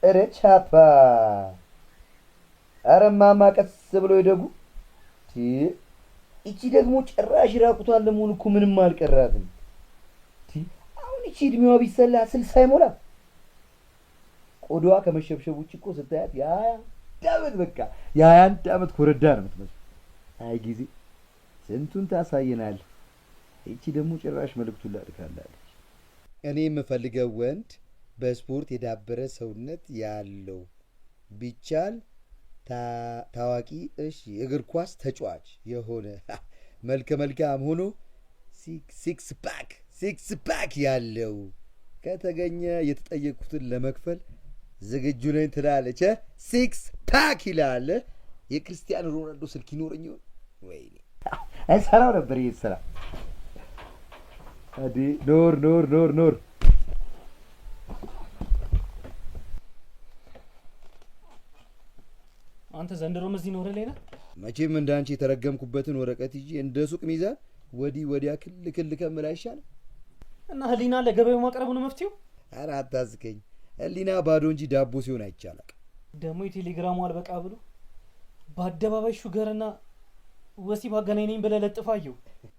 ረቻፓ አረማማ ቀስ ብሎ ይደጉ እቺ ደግሞ ጭራሽ ራቁቷን ለመሆን እኮ ምንም አልቀራትም። አሁን እቺ እድሜዋ ቢሰላ 60 አይሞላ። ቆዳዋ ከመሸብሸብ ውጭ እኮ ስታያት ዓመት በቃ የ21 ዓመት ኮረዳ ነው የምትመስለው። አይ ጊዜ ስንቱን ታሳየናል። እቺ ደግሞ ጭራሽ መልእክቱን ላድካላለች። እኔ የምፈልገው ወንድ በስፖርት የዳበረ ሰውነት ያለው ቢቻል ታዋቂ እግር ኳስ ተጫዋች የሆነ መልከ መልካም ሆኖ ሲክስ ፓክ ያለው ከተገኘ የተጠየቁትን ለመክፈል ዝግጁ ነኝ ትላለች። ሲክስ ፓክ ይላል። የክርስቲያኖ ሮናልዶ ስልክ ይኖረኝ ይሆን? ወይኔ አይሰራው ነበር ይሄ ስራ። አዲ ኖር አንተ ዘንድሮም እዚህ ኖረ ላይ ነህ? መቼም እንዳንቺ የተረገምኩበትን ወረቀት ይዤ እንደ ሱቅ ሚዛን ወዲያ ክል ከምል አይሻልም? እና ህሊና ለገበያው ማቅረቡ ነው መፍትሄው? ኧረ አታዝከኝ። ህሊና ባዶ እንጂ ዳቦ ሲሆን አይቻላል። ደግሞ የቴሌግራሙ አልበቃ ብሎ በአደባባይ ሹገርና ወሲብ አገናኝ ነኝ ብለህ ለጥፋየው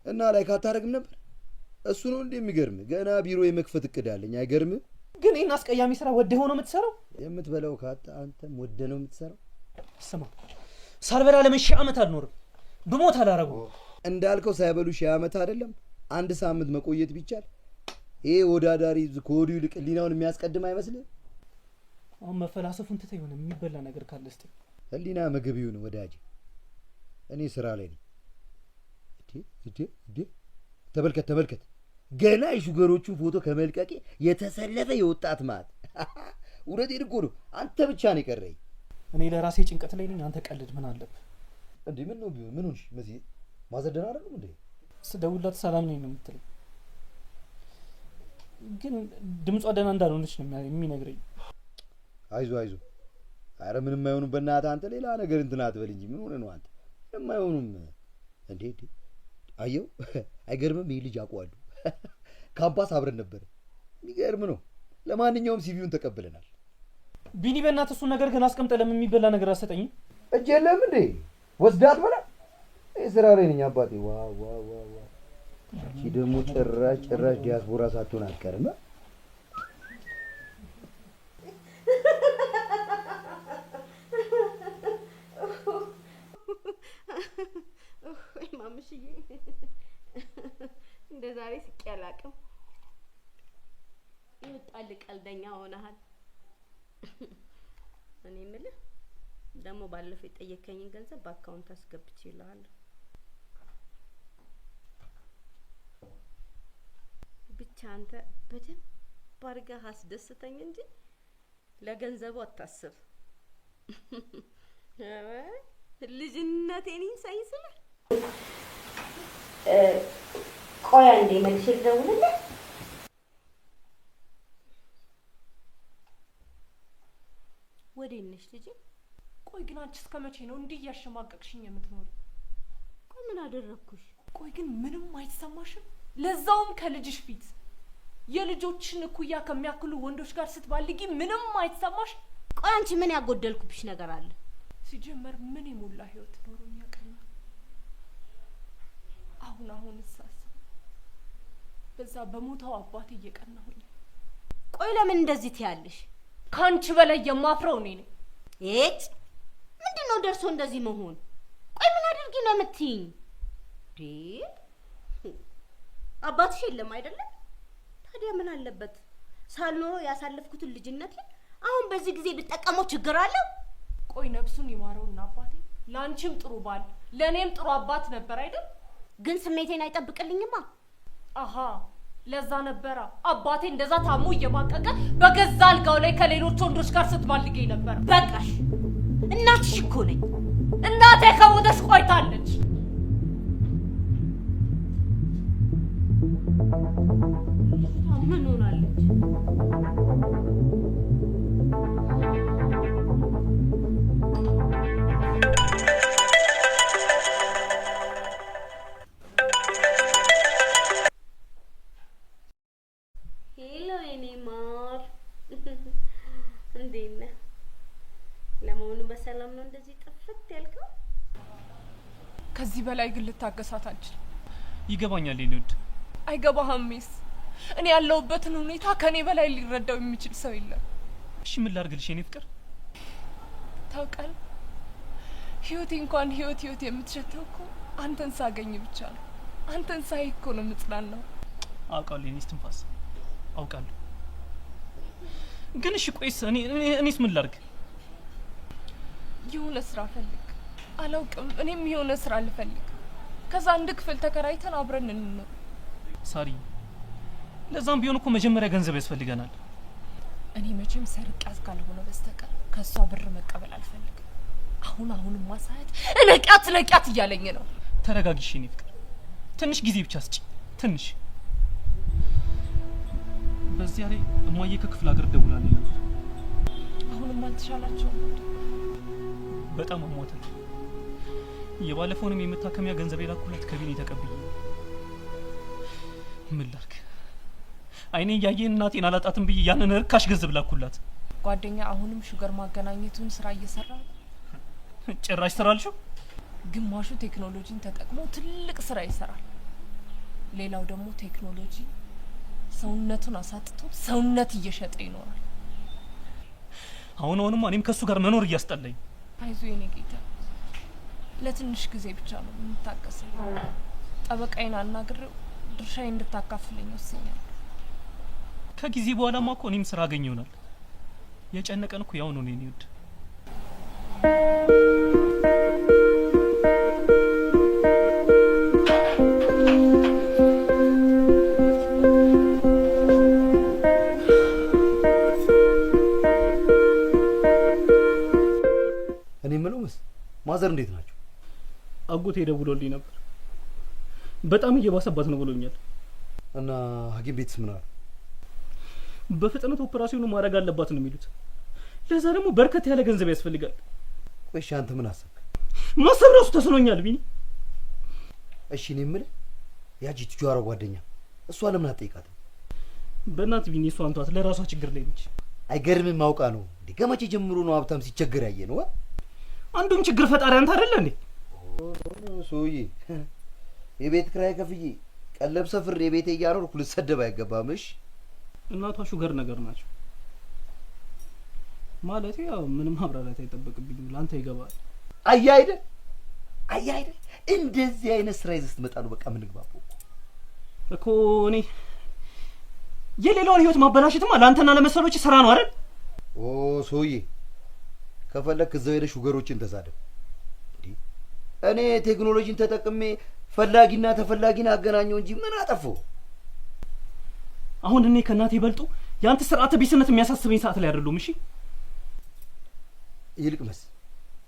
እና ላይ ካታረግም ነበር። እሱ ነው እንዴ የሚገርም? ገና ቢሮ የመክፈት እቅድ አለኝ። አይገርምም? ግን ይሄን አስቀያሚ ስራ ወደህ ነው የምትሰራው? የምትበላው ካጣ አንተም ወደህ ነው የምትሰራው። ስማ ሳልበላ ለምን 1000 ዓመት አልኖርም? ብሞት አላረገውም። እንዳልከው ሳይበሉ 1000 ዓመት አይደለም 1 ሳምንት መቆየት ቢቻል ይሄ ወዳዳሪ ከወዲሁ ይልቅ ህሊናውን የሚያስቀድም አይመስልም? አሁን መፈላሰፉን ትተህ የሆነ የሚበላ ነገር ካለ እስቲ። ህሊና ምግብ ይሁን ወዳጅ፣ እኔ ስራ ላይ ነኝ። ተመልከት ገና የሹገሮቹን ፎቶ ከመልቀቄ የተሰለፈ የወጣት ማት። እውነቴን እኮ ነው። አንተ ብቻ ነው የቀረኝ። እኔ ለራሴ ጭንቀት ላይ ነኝ። አንተ ቀልድ ምን አለብህ እንዴ? ምን ነው ቢሆን ምን ሆንሽ? መሲ ማዘደና አይደለም እንዴ? ስደውልላት ሰላም ነኝ ነው የምትለኝ፣ ግን ድምጿ ደህና እንዳልሆነች ነው የሚነግረኝ። አይዞ አረ ምንም አይሆኑም። በእናትህ አንተ ሌላ ነገር እንትን አትበል እንጂ ምን ሆነ ነው አንተ? ምንም አይሆኑም እንዴ? አየው አይገርምም? ይህ ልጅ አውቀዋለሁ። ካምፓስ አብረን ነበር። የሚገርም ነው። ለማንኛውም ሲቪውን ተቀብለናል። ቢኒ በእናትህ እሱን ነገር ግን አስቀምጠህ ለምን የሚበላ ነገር አሰጠኝም? እጅ የለም እንዴ? ወስዳት በላ። ስራ ላይ ነኝ አባቴ። ዋ እቺ ደግሞ ጭራሽ ዲያስፖራ ሳትሆን አትቀርም። ማምሽዬ እንደ ዛሬ ስቄ አላውቅም። ይወጣል ቀልደኛ ሆነሃል። እኔ የምልህ ደግሞ ባለፈው የጠየከኝን ገንዘብ በአካውንት አስገብቼልሃለሁ። ብቻ አንተ በደንብ አድርገህ አስደስተኝ እንጂ ለገንዘቡ አታስብ። ልጅነቴን ሳይስለ ቆይ አንዴ መልሼ ልደውልልህ። ወዴት ነሽ ልጄ? ቆይ ግን አንቺ እስከ መቼ ነው እንዲህ እያሸማቀቅሽኝ የምትኖሪ? ቆይ ምን አደረኩሽ? ቆይ ግን ምንም አይሰማሽም? ለዛውም ከልጅሽ ፊት የልጆችን እኩያ ከሚያክሉ ወንዶች ጋር ስትባልጊ ምንም አይሰማሽ? ቆይ አንቺ ምን ያጎደልኩብሽ ነገር አለ? ሲጀመር ምን የሞላ ህይወት ኖሮኝ ያቀናል? አሁን ሳስብ በዛ በሞታው አባቴ እየቀናሁኝ። ቆይ ለምን እንደዚህ ትያለሽ? ካንቺ በላይ የማፍረው እኔ ነኝ። እጭ ምንድነው ደርሶ እንደዚህ መሆን? ቆይ ምን አድርጊ ነው የምትይኝ? አባትሽ የለም አይደለም? ታዲያ ምን አለበት ሳልኖረው ያሳለፍኩትን ልጅነቴ አሁን በዚህ ጊዜ ብጠቀመው ችግር አለው? ቆይ ነፍሱን ይማረውና አባቴ ላንቺም ጥሩ ባል ለኔም ጥሩ አባት ነበር አይደል? ግን ስሜቴን አይጠብቅልኝማ። አሃ ለዛ ነበራ አባቴ እንደዛ ታሞ እየማቀቀ በገዛ አልጋው ላይ ከሌሎች ወንዶች ጋር ስትባልገኝ ነበር። በቃሽ፣ እናትሽ እኮ ነኝ። እናቴ ከሞተች ቆይታለች። ምን ሆናለች? እንዴት ነህ? ለመሆኑ በሰላም ነው እንደዚህ ጥፍት ያልከው? ከዚህ በላይ ግን ልታገሳት አልችልም። ይገባኛል የኔ ውድ። አይገባህም ሚስ። እኔ ያለሁበትን ሁኔታ ከኔ በላይ ሊረዳው የሚችል ሰው የለም። እሺ ምን ላድርግልሽ የኔ ፍቅር? ታውቃለህ፣ ህይወቴ እንኳን ህይወት የምትሸተው እኮ አንተን ሳገኝ ብቻ ነው። አንተን ሳይ እኮ ነው የምጽናናው። አውቃለሁ የኔ እስትንፋስ አውቃለሁ። ግን እሺ ቆይስ እኔስ ምን ላድርግ? የሆነ ስራ ፈልግ። አላውቅም፣ እኔም የሆነ ስራ ልፈልግ። ከዛ አንድ ክፍል ተከራይተን አብረን እንኖር። ሳሪ፣ ለዛም ቢሆን እኮ መጀመሪያ ገንዘብ ያስፈልገናል። እኔ መቼም ሰርቄያት ካልሆነ በስተቀር ከሷ ብር መቀበል አልፈልግም። አሁንም ማሳየት ነቂያት እያለኝ ነው። ተረጋጊሽ የኔ ፍቅር፣ ትንሽ ጊዜ ብቻ ስጪ፣ ትንሽ። በዚያ ላይ እማዬ ከክፍለ ሀገር ደውላልኝ ነበር። አሁንም አልተሻላቸውም? በጣም አሟታል። የባለፈውንም የመታከሚያ ገንዘብ የላኩላት ከቢኒ ተቀብዬ። ምን ላድርግ? አይኔ እያየን እናቴን አላጣትም ብዬ ያንን ርካሽ ገንዘብ ላኩላት። ጓደኛ አሁንም ሹገር ማገናኘቱን ስራ እየሰራ ነው። ጭራሽ ስራ አልሽው? ግማሹ ቴክኖሎጂን ተጠቅሞ ትልቅ ስራ ይሰራል። ሌላው ደግሞ ቴክኖሎጂ ሰውነቱን አሳጥቶ ሰውነት እየሸጠ ይኖራል። አሁንማ እኔም ከሱ ጋር መኖር እያስጠላኝ። አይዞ የኔ ጌታ፣ ለትንሽ ጊዜ ብቻ ነው የምታገሰው። ጠበቃዬን አናግሬው ድርሻዬን እንድታካፍለኝ ወስኛለሁ። ከጊዜ በኋላማ እኮ እኔም ስራ አገኝ ይሆናል። የጨነቀን እኮ ያው ነው የኔ ውድ። እኔ የምለው ማዘር እንዴት ናቸው? አጎቴ ደውሎልኝ ነበር። በጣም እየባሰባት ነው ብሎኛል። እና ሐኪም ቤትስ ምን አለ? በፍጥነት ኦፕራሲዮኑ ማድረግ አለባት ነው የሚሉት። ለዛ ደግሞ በርከት ያለ ገንዘብ ያስፈልጋል። ቆይ አንተ ምን አሰብክ? ማሰብ ራሱ ተስኖኛል ቢኒ። እሺ እኔ የምልህ ያቺ ትጇራ ጓደኛ እሷ ለምን አትጠይቃትም? በእናት ቢኒ እሷን ተዋት፣ ለራሷ ችግር ላይ ነች። አይገርምም? አውቃ ነው እንዴ? ከመቼ ጀምሮ ነው ሀብታም ሲቸገር ያየ ነው? አንዱም ችግር ፈጣሪ አንተ አይደለ እንዴ? ሰውዬ የቤት ክራይ ከፍዬ ቀለብ ሰፍር የቤቴ እያኖርኩ ልትሰደብ አይገባም። እሺ እናቷ ሹገር ነገር ናቸው ማለት ያው ምንም ማብራራት አይጠበቅብኝም። ላንተ ይገባል። አያይደ እንደዚህ አይነት ስራ ይዘህ ስትመጣ ነው በቃ ምን ግባባው እኮ። እኔ የሌላውን ህይወት ማበላሽትማ ላንተና ለመሰሎች ስራ ነው አይደል? ኦ ሰውዬ ከፈለክ እዛው ሄደህ ሹገሮችን ተሳደብ። እኔ ቴክኖሎጂን ተጠቅሜ ፈላጊና ተፈላጊን አገናኘው እንጂ ምን አጠፋው? አሁን እኔ ከእናቴ ይበልጡ ያንተ ስርዓተ ቢስነት የሚያሳስበኝ ሰዓት ላይ አይደሉም። እሺ ይልቅ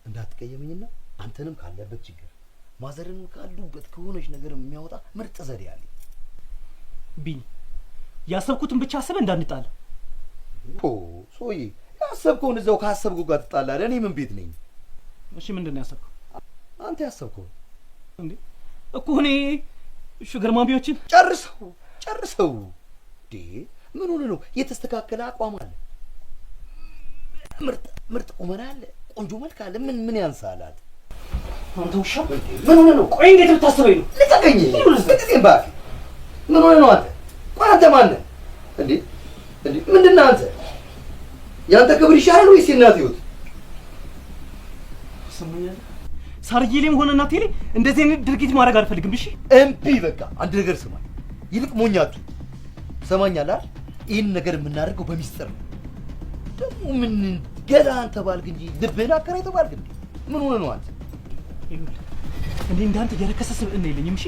እንዳትቀየመኝና አንተንም ካለበት ችግር ማዘርን ካሉበት ከሆነች ነገር የሚያወጣ ምርጥ ዘዴ አለ። ቢኒ ያሰብኩትን ብቻ አስበህ እንዳንጣላ። ሰውዬ ያሰብከውን እዛው ካሰብኩ ጋር ትጣላለህ። እኔ ምን ቤት ነኝ? እሺ ምንድን ነው ያሰብከው? አንተ ያሰብከው እንዴ እኮ እኔ ሹገር ማሚዎችን ጨርሰው ምን ሆነ ነው? የተስተካከለ አቋም አለ፣ ምርጥ ቁመና አለ፣ ቆንጆ መልክ አለ። ምን ያንሳላት? አንተ ውሻ ምን ሆነ ነው? ቆይ እንዴት ልታስበኝ ነው? ልቀቀኝ! ልቀቀኝ ባክ! ምን ሆነ ነው አንተ? ቆይ አንተ ማን ነህ እንዴ? ምንድን ነህ አንተ? ያንተ ክብር ይሻላል ወይስ የእናት ህይወት? ሰማኛለህ? ሳርዬ ላይም ሆነ እናቴ ላይ እንደዚህ አይነት ድርጊት ማድረግ አልፈልግም። እሺ እምቢ በቃ። አንድ ነገር ስማኝ፣ ይልቅ ሞኛቱ ሰማኛለህ? ይህን ነገር የምናደርገው በሚስጥር ነው። ደግሞ ምን ገላን ተባልክ እንጂ ልብህን አከራይ ተባልክ እንዴ? ምን ሆነ ነው አንተ? እኔ እንዳንተ የረከሰ ስብዕና የለኝም። እሺ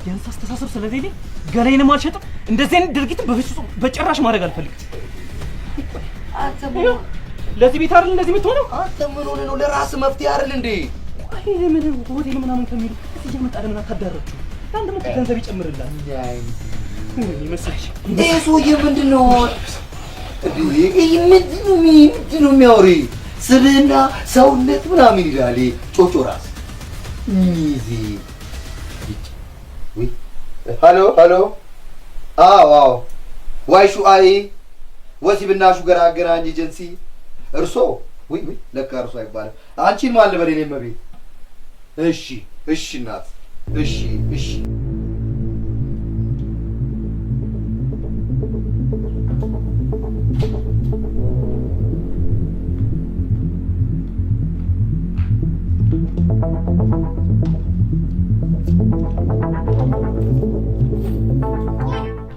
ያንተ አስተሳሰብ ስለሌለኝ ገላዬንም አልሸጥም። እንደዚህ አይነት ድርጊት በፍጹም በጭራሽ ማድረግ አልፈልግም። አንተ ለዚህ ቤት አይደል እንደዚህ የምትሆነው? አንተ ምን ሆነ ነው? ለራስህ መፍትሄ አይደል እንዴ? አይ ምን ሆቴል ምናምን ከሚሉ እዚህ እየመጣ ለምን አታዳራችሁ? አንድ ምን ገንዘብ ይጨምርላል ይመስልሽ? ይሄ ሰውዬ ምንድን ነው ምንድን ነው የሚያወራው? ስብዕና ሰውነት ምናምን ይላል። ጮጮ ራስ ሚዜ ወይ ሄሎ አዎ ዋይ ሹአይ ወሲብና ሹገር አገናኝ ኤጀንሲ እርሶ ወይ ለካ እርሶ አይባልም። አንቺን ማን ልበል? እኔ መቤት። እሺ እናት፣ እሺ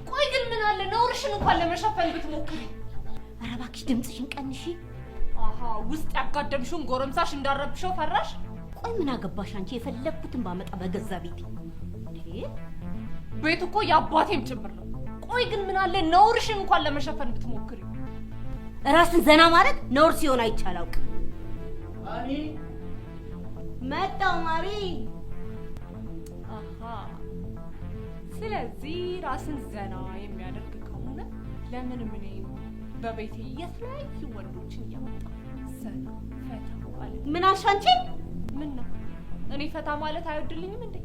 ቆይ ግን ምን አለ ነውርሽን እንኳን ለመሸፈን ብትሞክሪ። ኧረ እባክሽ ድምፅሽን ቀንሺ። አሃ ውስጥ ያጋደምሽውን ጎረምሳሽ እንዳረብሽው ፈራሽ? ቆይ ምን አገባሽ አንቺ? የፈለግኩትን ባመጣ በገዛ ቤቴ። ቤት እኮ የአባቴም ጭምር ነው። ቆይ ግን ምን አለ ነውርሽን እንኳን ለመሸፈን ብትሞክሪ። ራስን ዘና ማለት ነውር ሲሆን አይቻል አውቅ። ማሪ መጣው ማሪ። አሃ ስለዚህ ራስን ዘና የሚያደርግ ከሆነ ለምን ምን በቤቴ የተለያዩ ወንዶችን እያመጣሁ ዘና ፈታ ማለት? ምን አልሽ አንቺ? ምን ነው እኔ ፈታ ማለት አይወድልኝም እንዴ?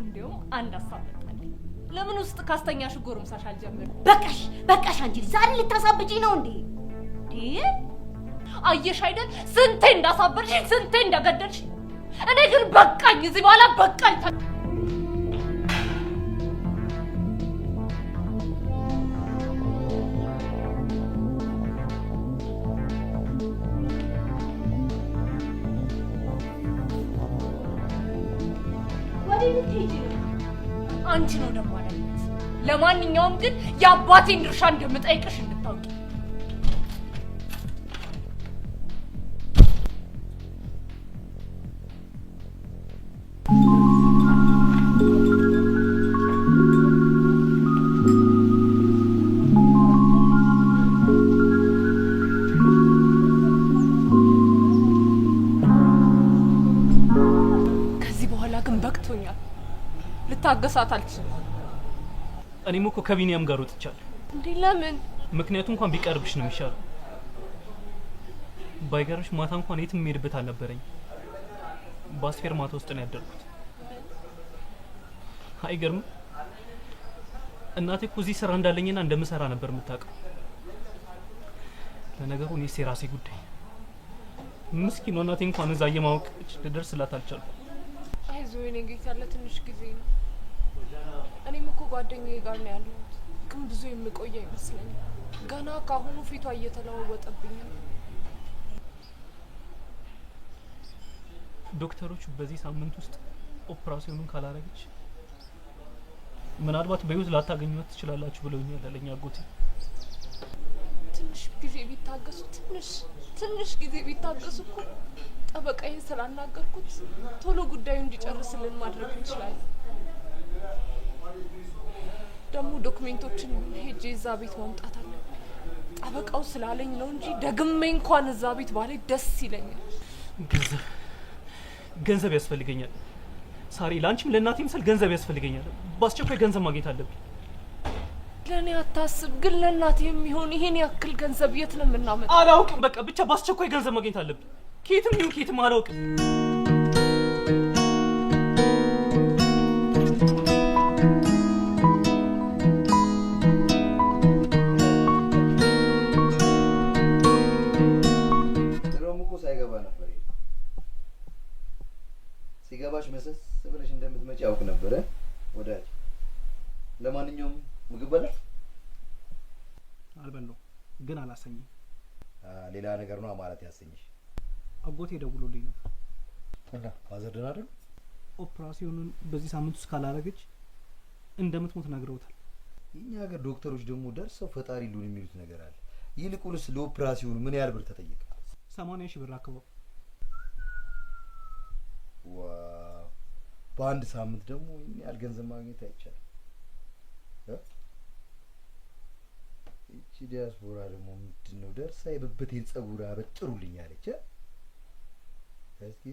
እንዴውም አንድ ሀሳብ መጣልኝ። ለምን ውስጥ ካስተኛሽ ጎረምሳሽ አልጀምርም? በቃሽ አንቺ ዛሬ ልታሳብጪ ነው እንዴ? አየሽ አይደል ስንቴ እንዳሳበርሽ ስንቴ እንደገደልሽ። እኔ ግን በቃኝ፣ እዚህ በኋላ በቃኝ። አንቺ ነው ደግሞ አይደል? ለማንኛውም ግን የአባቴን ድርሻ እንደምጠይቅሽ እንድታውቂ። ከዚህ በኋላ ግን በቅቶኛል። ልታገሳት አልችልም። እኔም እኮ ከቢኒያም ጋር ወጥቻለሁ። እንዴ ለምን? ምክንያቱም እንኳን ቢቀርብሽ ነው የሚሻለው። ባይገርምሽ ማታ እንኳን የትም የምሄድበት አልነበረኝ። በአስፌር ማታ ውስጥ ነው ያደርኩት። አይገርም? እናቴ እኮ እዚህ ስራ እንዳለኝና እንደምሰራ ነበር የምታውቀው። ለነገሩ እኔስ የራሴ ጉዳይ። ምስኪን እናቴ እንኳን እዛ የማወቅ ልደርስላት አልቻልኩም። አይዞህ የኔ ጌታ፣ ለትንሽ ጊዜ ነው። እኔም እኮ ጓደኛዬ ጋር ነው ያለሁት፣ ግን ብዙ የምቆይ አይመስለኝም። ገና ካሁኑ ፊቷ እየተለዋወጠብኝ ነው። ዶክተሮቹ በዚህ ሳምንት ውስጥ ኦፕራሲዮኑን ካላረገች ምናልባት በህይወት ላታገኙት ትችላላችሁ ብለውኛል አለኝ አጎቴ። ትንሽ ጊዜ ቢታገሱ ትንሽ ጊዜ ቢታገሱ እኮ ጠበቃዬን ስላናገርኩት ቶሎ ጉዳዩ እንዲጨርስልን ማድረግ እንችላለን። ደግሞ ዶክሜንቶችን ሄጄ እዛ ቤት ማምጣት አለብኝ። ጠበቃው ስላለኝ ነው እንጂ ደግሜ እንኳን እዛ ቤት ባላይ ደስ ይለኛል። ገንዘብ ያስፈልገኛል ሳሪ፣ ለአንቺም ለእናቴም ስል ገንዘብ ያስፈልገኛል። በአስቸኳይ ገንዘብ ማግኘት አለብኝ። ለእኔ አታስብ፣ ግን ለእናቴ የሚሆን ይሄን ያክል ገንዘብ የት ነው የምናመጣው? አላውቅም። በቃ ብቻ በአስቸኳይ ገንዘብ ማግኘት አለብኝ። ከየትም ይሁን ከየትም አላውቅም። ድሮም እኮ ሳይገባ ነበር። ሲገባሽ መሰስ ብለሽ እንደምትመጪ ያውቅ ነበረ ወዳጅ። ለማንኛውም ምግብ በላ? አልበላሁም፣ ግን አላሰኝም። ሌላ ነገር ነው ማለት ያሰኝሽ? አጎቴ ደውሎልኝ ነበር እና ማዘር ደህና አይደል? ኦፕራሲዮኑን በዚህ ሳምንት ውስጥ ካላረገች እንደምትሞት ነግረውታል። የኛ ሀገር ዶክተሮች ደግሞ ደርሰው ፈጣሪ ሉን የሚሉት ነገር አለ። ይልቁንስ ለኦፕራሲዮኑ ምን ያህል ብር ተጠየቀ? 80,000 ብር አካባቢ። ዋው! በአንድ ሳምንት ደግሞ ይሄን ያህል ገንዘብ ማግኘት አይቻልም። እቺ ዲያስፖራ ደግሞ ምንድነው ደርሳ የብብቴን ጸጉር አበጥሩልኝ አለች። እስኪ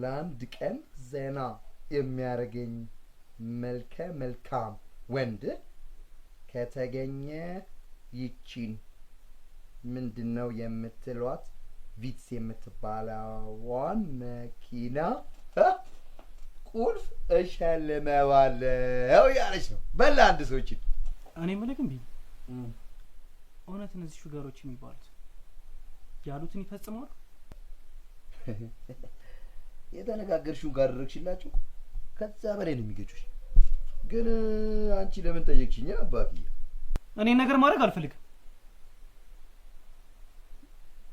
ለአንድ ቀን ዘና የሚያደርገኝ መልከ መልካም ወንድ ከተገኘ ይቺን ምንድነው የምትሏት ቪትስ የምትባለዋን መኪና ቁልፍ እሸልመዋለሁ ያለች ነው። በላ አንድ ሰዎችን እኔ የምልህ ግን ቢኒ እውነት እነዚህ ሹገሮች የሚባሉት ያሉትን ይፈጽማሉ? የተነጋገርሽው ጋር አደረግሽላችሁ ከዛ በላይ ነው የሚገጩሽ። ግን አንቺ ለምን ጠየቅሽኝ አባትዬ? እኔ ነገር ማድረግ አልፈልግም።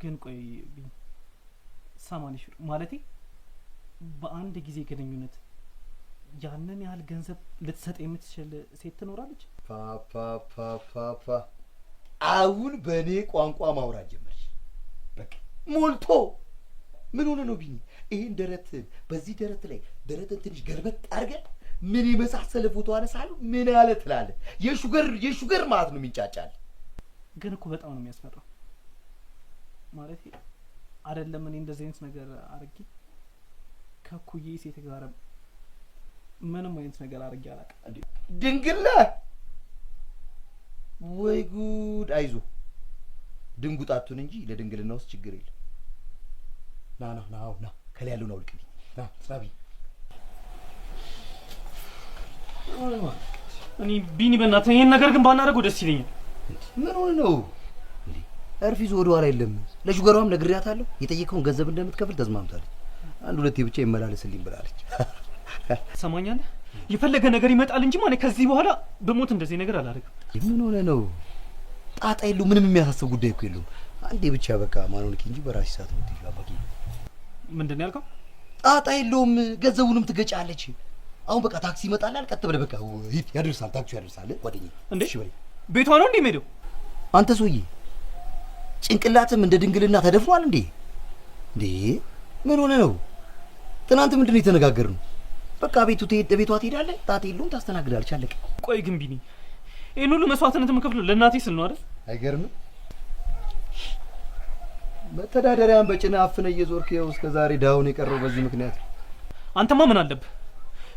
ግን ቆይ 80 ሺህ ማለቴ በአንድ ጊዜ ግንኙነት ያንን ያህል ገንዘብ ልትሰጥ የምትችል ሴት ትኖራለች? ፓፓፓፓፓ አሁን በእኔ ቋንቋ ማውራት ጀመርሽ። በቃ ሞልቶ ምን ሆነ ነው ቢኒ? ይሄን ደረት በዚህ ደረት ላይ ደረትን ትንሽ ገልበጥ አድርገን ምን የመሳሰለ ፎቶ አነሳለሁ ምን አለ ትላለህ? የሹገር ማለት ነው የሚንጫጫል። ግን እኮ በጣም ነው የሚያስፈራው። ማለቴ አይደለም እኔ እንደዚህ አይነት ነገር አድርጌ ከኩዬ ሴት ጋር ምንም አይነት ነገር አድርጌ አላውቅም። ድንግላ ወይ ጉድ! አይዞ ድንጉጣቱን እንጂ ለድንግልና ውስጥ ችግር የለም። ና ከላይ ያለውን አውልቅልኝ። ና ሳቢ እኔ ቢኒ በእናትህ ይሄን ነገር ግን ባናደርገው ደስ ይለኛል። ምን ሆነ ነው እንዴ? እርፊዝ ወደ ኋላ የለም። ለሹገሯም ነግሬያታለሁ። የጠየቀውን ገንዘብ እንደምትከፍል ተስማምታለች። አንድ ሁለቴ ብቻ ይመላለስልኝ ብላለች። ሰማኛለህ? የፈለገ ነገር ይመጣል እንጂ ማለት ከዚህ በኋላ በሞት እንደዚህ ነገር አላደርግም። ምን ሆነ ነው? ጣጣ የለውም። ምንም የሚያሳስብ ጉዳይ እኮ የለውም። አንዴ ብቻ በቃ ማንሆንክ እንጂ በራስሽ ሰዓት ነው ትይላባቂ። ምንድን ነው ያልከው? ጣጣ የለውም። ገንዘቡንም ትገጫለች። አሁን በቃ ታክሲ ይመጣላል። ቀጥ ብለህ በቃ ሂድ፣ ያደርሳል። ታክሲ ያደርሳል። ጓደኛዬ እንዴ እሺ በለኝ። ቤቷ ነው እንዴ ሄደው? አንተ ሰውዬ ጭንቅላትም እንደ ድንግልና ተደፍኗል እንዴ? እንዴ ምን ሆነ ነው? ትናንት ምንድን ነው የተነጋገርነው? በቃ ቤቷ ትሄዳለህ። ጣጣ የለውም። ታስተናግዳለች። አለቀ። ቆይ ግን ቢኒ ይሄን ሁሉ መስዋዕትነት የምከፍለው ለእናቴ ስል ነው አይደል? አይገርምም? መተዳደሪያን በጭና አፍነ እየዞርክ ይኸው እስከ ዛሬ ዳውን የቀረው በዚህ ምክንያት። አንተማ ምን አለብህ?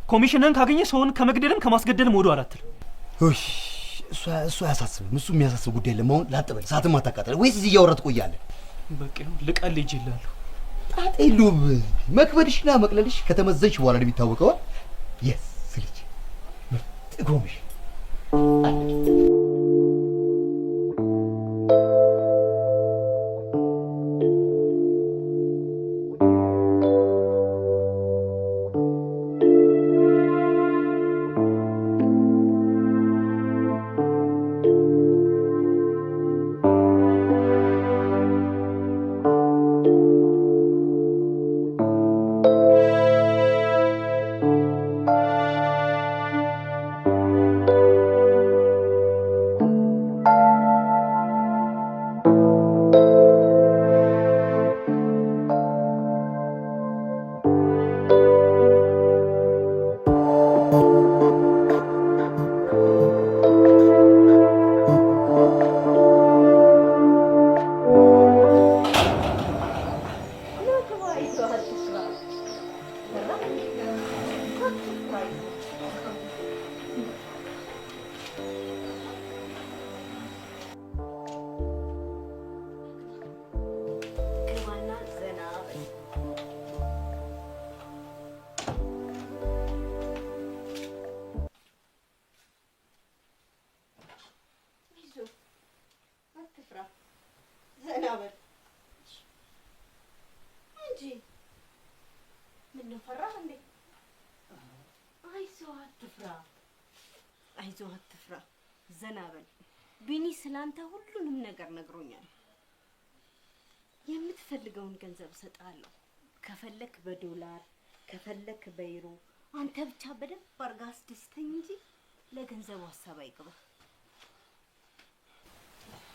ኮሚሽንን ካገኘ ሰውን ከመግደልም ከማስገደልም ወደ አላትል። እሺ እሱ አያሳስብም። እሱ የሚያሳስብ ጉዳይ የለም። አሁን ላጥበል ሰዓትም አታቃጥል ወይስ እዚህ እያወራህ ትቆያለህ? በቃ ልቀልጅ ይላሉ። ጣጣ የለውም። መክበድሽና መቅለልሽ ከተመዘንሽ በኋላ ነው የሚታወቀው። የስ ልጅ ጥጎምሽ አይዞህ አትፍራ፣ ዘና በል። ቢኒ ስላንተ ሁሉንም ነገር ነግሮኛል። የምትፈልገውን ገንዘብ እሰጥሃለሁ። ከፈለክ በዶላር ከፈለክ በዩሮ፣ አንተ ብቻ በደንብ አድርገህ አስደስተኝ እንጂ ለገንዘቡ ሀሳብ አይግባ።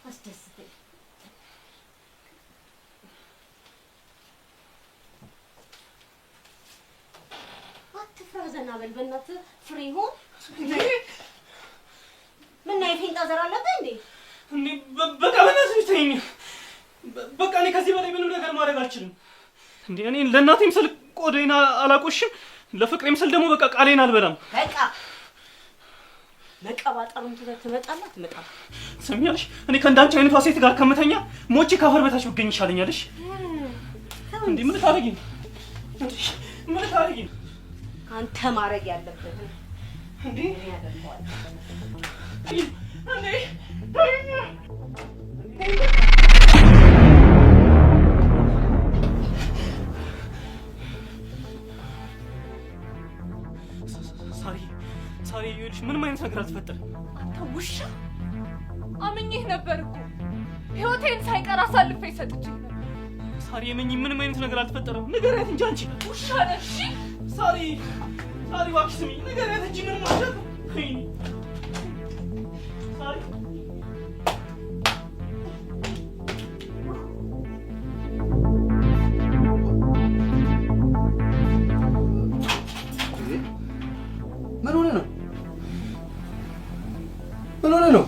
አስደስተኝ። አትፍራ፣ ዘና በል በእናትህ። ፍሬ ሆን ምን ነው የፊንጣ ዘር አለብህ እንዴ? እንዴ በቃ በእናትህ ተይኝ። በቃ እኔ ከዚህ በላይ ምንም ነገር ማድረግ አልችልም። እንዴ እኔ ለእናቴም ስል ቆዴን አላቆሽም፣ ለፍቅሬም ስል ደግሞ በቃ ቃሌን አልበላም። በቃ መቀባጠሩን ትመጣለህ ትመጣለህ። ትሰሚያለሽ? እኔ ከእንዳንቺ አይነቷ ሴት ጋር ከምተኛ ሞቼ ካፈር በታች ብገኝ ይሻለኛልሽ። እንዴ ምን ታረጊ? ምን ታረጊ? አንተ ማድረግ ያለብህ እንዴ ያደርገዋል። እንዴ ሳሪ ይኸውልሽ ምንም አይነት ነገር አልተፈጠረም። አንተ ውሻ አምኜህ ነበር እኮ ህይወቴን ሳይቀር አሳልፌ ሰጥቼ ነበር። ሳሪ የመኝ ምንም አይነት ነገር አልተፈጠረም። ንገሪያት እንጂ አንቺ ውሻ ነህ። እሺ ሳሪ እባክሽ ስሚኝ፣ ንገሪያት እንጂ ምንም ማለት ሳሪ ምን ሆነ ነው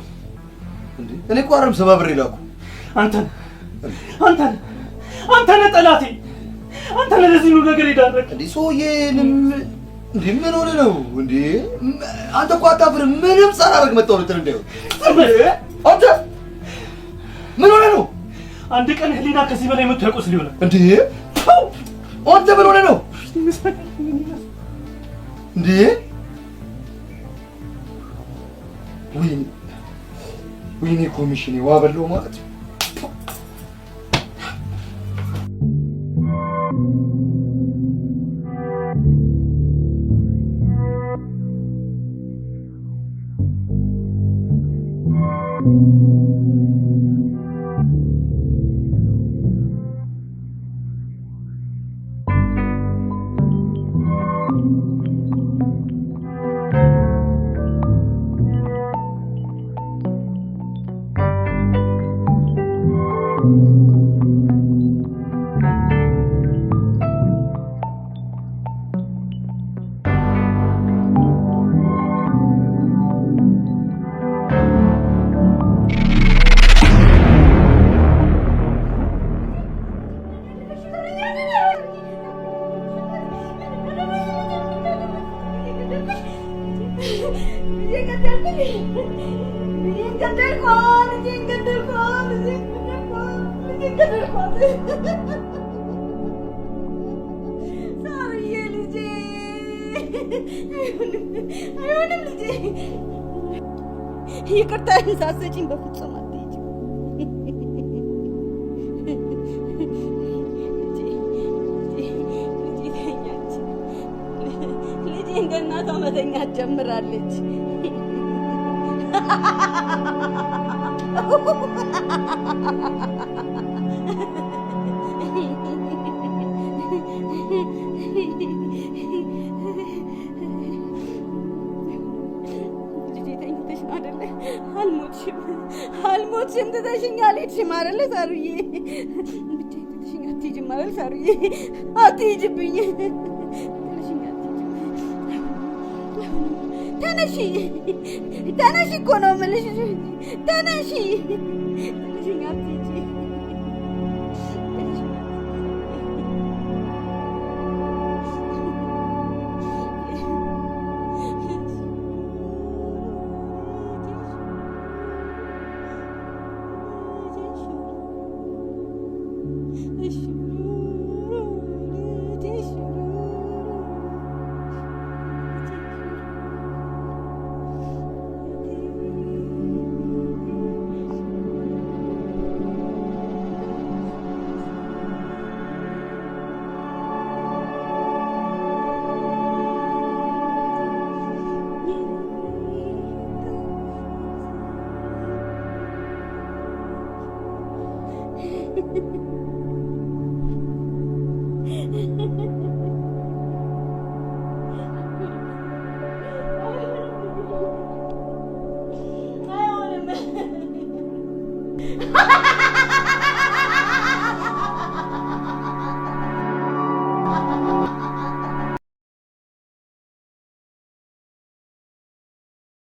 እንዴ? እኔ እኮ አረም ሰባብሬ ላኩ። አንተ ነህ ጠላቴ። አንተ ነህ ለዚህ ሁሉ ነገር የዳረክ። እንዴ ሰውዬንም እንዴ ምን ሆነ ነው እንዴ? አንተ እኮ አታፍርም? ምንም ሳላደርግ መጣሁ ልትል እንዳይሆን። አንተ ምን ሆነ ነው? አንድ ቀን ህሊና ከዚህ በላይ መጥቶ ያቆስል ይሆናል። እንዴ አንተ ምን ሆነ ነው እንዴ? ወይኔ ኮሚሽኔ ዋ በለው ማለት ነው። ይቅርታ ሳትሰጪኝ በፍጹም አትሄጂም። ልጄ እንደ እናቷ መተኛት ጀምራለች። አልሞትሽም፣ ትተሽኝ አልሄድሽም አይደለ ሳሩዬ? ብቻዬን ትተሽኝ አትሄጂም አይደል ሳሩዬ? አትሄጂብኝ፣ ትተሽኝ አትሄጂም። ተነሺ እኮ ነው የምልሽ። ተነሺ፣ ትተሽኝ አትሄጂ።